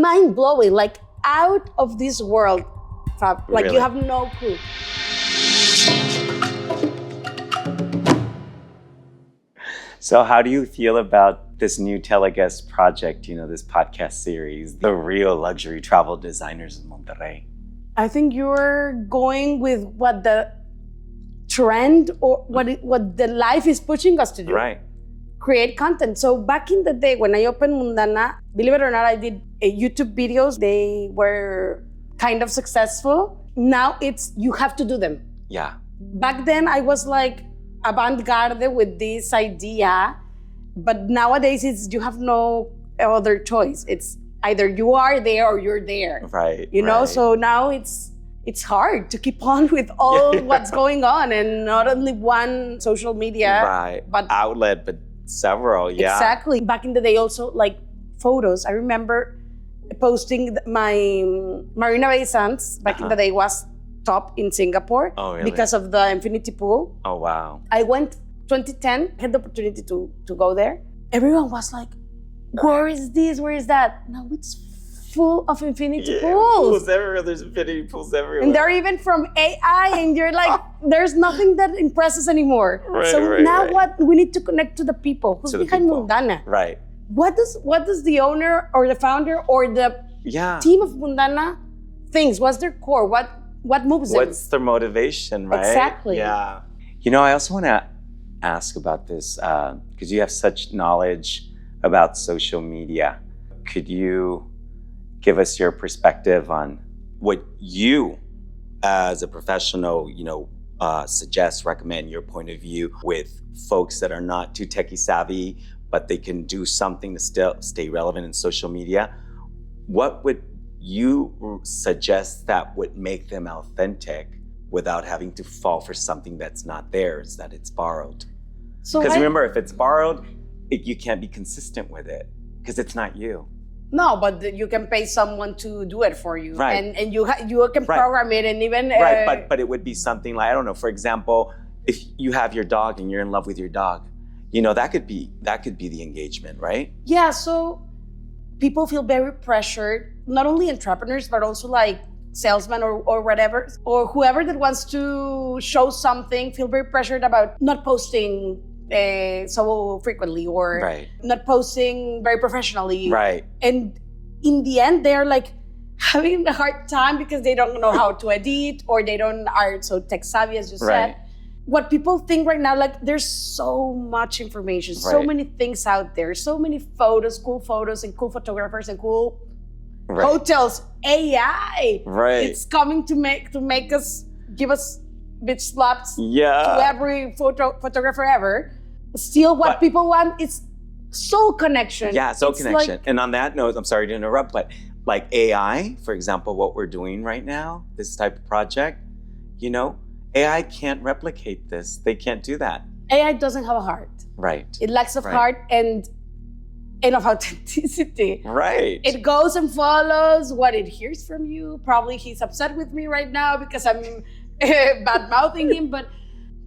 mind-blowing, like out of this world, Fab. Like Really? you have no clue. So how do you feel about this new Teleguest project, this podcast series, The Real Luxury Travel Designers of Monterrey? I think you're going with what the trend or what the life is pushing us to do. Right. Create content. So back in the day when I opened Mundana, believe it or not, I did YouTube videos. They were kind of successful. Now it's, you have to do them. Yeah. Back then I was like avant-garde with this idea, but nowadays it's, you have no other choice. It's either you are there or you're there. Right. You know, right. so now it's hard to keep on with all what's going on, and not only one social media but outlet, but several. Yeah. Exactly. Back in the day also, like photos. I remember posting my Marina Bay Sands back in the day was top in Singapore. Oh, really? Because of the infinity pool. Oh, wow. I went 2010, had the opportunity to go there. Everyone was like, where is this? Where is that? Now it's full of infinity pools. Pools everywhere. There's infinity pools everywhere. And they're even from AI, and you're like, there's nothing that impresses anymore. Right. What? We need to connect to the people. Who's To the behind people. Mundana? Right. What does the owner or the founder or the team of Mundana thinks? What's their core? What moves them? What's their motivation, right? Exactly. Yeah. I also want to ask about this because you have such knowledge about social media. Could you give us your perspective on what you, as a professional, suggest, recommend your point of view with folks that are not too techie savvy, but they can do something to still stay relevant in social media? What would you suggest that would make them authentic without having to fall for something that's not theirs, that it's borrowed? Because remember, if it's borrowed, you can't be consistent with it because it's not you. No, but you can pay someone to do it for you, Right. and you can program it, and even Right, but it would be something like, I don't know, for example, if you have your dog and you're in love with your dog, that could be the engagement, right? Yeah. So people feel very pressured, not only entrepreneurs but also like salesmen or whatever, or whoever that wants to show something, feel very pressured about not posting so frequently or not posting very professionally. Right. And in the end, they're like having a hard time because they don't know how to edit, or they aren't so tech savvy, as you said. What people think right now, like there's so much information, so many things out there, so many photos, cool photos and cool photographers and cool hotels. AI. Right. It's coming to make us, give us bitch slaps to every photographer ever. Still, what people want is soul connection. Yeah, soul It's connection. like- And on that note, I'm sorry to interrupt, but like AI, for example, what we're doing right now, this type of project, AI can't replicate this. They can't do that. AI doesn't have a heart. Right. It lacks of heart and of authenticity. Right. It goes and follows what it hears from you. Probably he's upset with me right now because I'm bad-mouthing him, but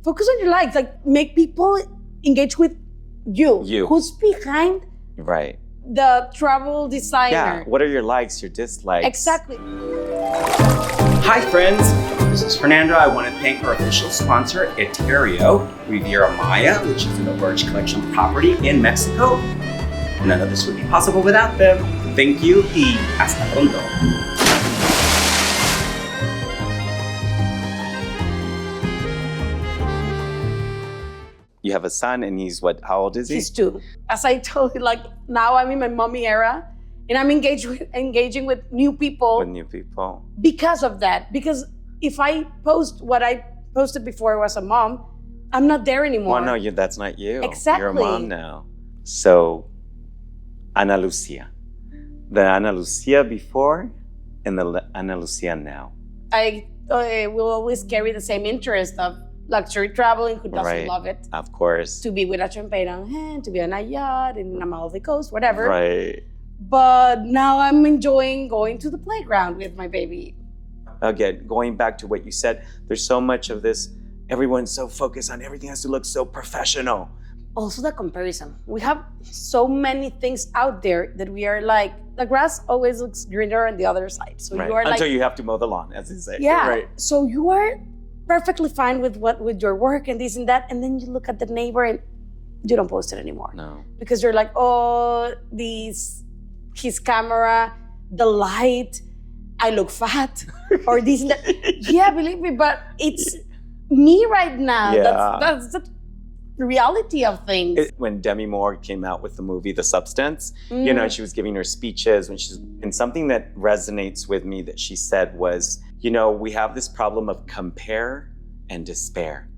focus on your likes. Like, make people engage with you. Who's behind the travel designer? Yeah, what are your likes, your dislikes? Exactly. Hi friends, this is Fernando. I want to thank our official sponsor, Etéreo Riviera Maya, which is an Orange Collection property in Mexico. None of this would be possible without them. Thank you y hasta pronto. You have a son and he's what, how old is he? He's 2. As I told you, like now I'm in my mommy era and I'm engaging with new people. With new people. Because of that. Because if I post what I posted before I was a mom, I'm not there anymore. Well, no, that's not you. Exactly. You're a mom now. So, Analucía. The Analucía before and the Analucía now. I will always carry the same interest of luxury traveling. Who doesn't love it? Of course. To be with a champagne on hand, to be on a yacht in Amalfi Coast, whatever. Right. But now I'm enjoying going to the playground with my baby. Again, going back to what you said, there's so much of this, everyone's so focused on everything has to look so professional. also the comparison. We have so many things out there that we are like, the grass always looks greener on the other side. So Right. you are Until like, you have to mow the lawn, as you say. yeah. Right. So you are perfectly fine with your work and this and that, and then you look at the neighbor and you don't post it anymore. No. Because you're like, oh, his camera, the light, I look fat, or this and that. Yeah, believe me, but it's me right now. Yeah. That's the reality of things. When Demi Moore came out with the movie The Substance, you know, she was giving her speeches and something that resonates with me that she said was, you know, we have this problem of compare and despair.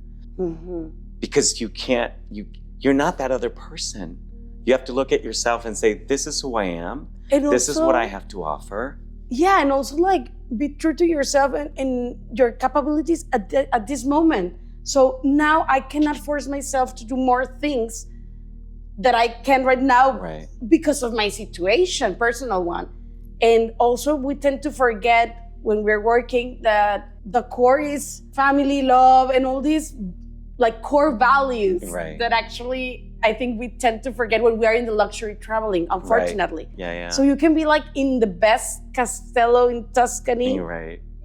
Because you're not that other person. You have to look at yourself and say, this is who I am. And this is also, what I have to offer. Yeah, and also like be true to yourself and your capabilities at this moment. So now I cannot force myself to do more things that I can right now because of my situation, personal one. And also we tend to forget when we're working that the core is family, love, and all these like core values that actually I think we tend to forget when we are in the luxury traveling, unfortunately. Yeah. So you can be like in the best castello in Tuscany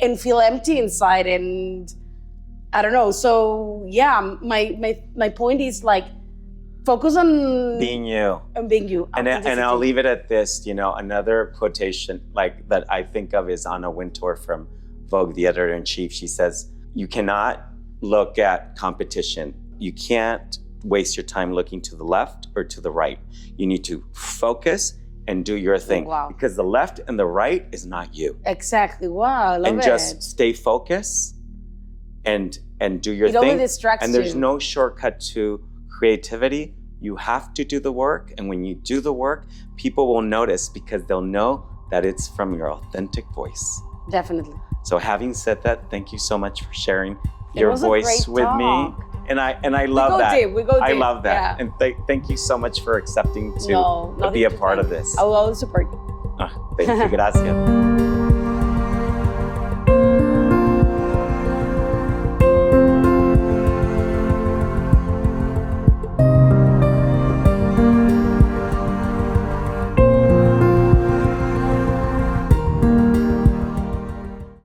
and feel empty inside, and I don't know. So yeah, my point is like focus on being you. And being you. And I'll leave it at this, you know, another quotation like that I think of is Anna Wintour from Vogue, the editor-in-chief. She says, you cannot look at competition. You can't waste your time looking to the left or to the right. You need to focus and do your thing. Wow. Because the left and the right is not you. Exactly. Wow, I love and it. just stay focused and do your it thing. Only distracts and there's you. no shortcut to creativity. You have to do the work. And when you do the work, people will notice because they'll know that it's from your authentic voice. Definitely. So having said that, thank you so much for sharing your voice with me. And I love that. We go deep. I love that. Yeah. And thank you so much for accepting to be a part of this. I will always support you. Thank you. Gracias.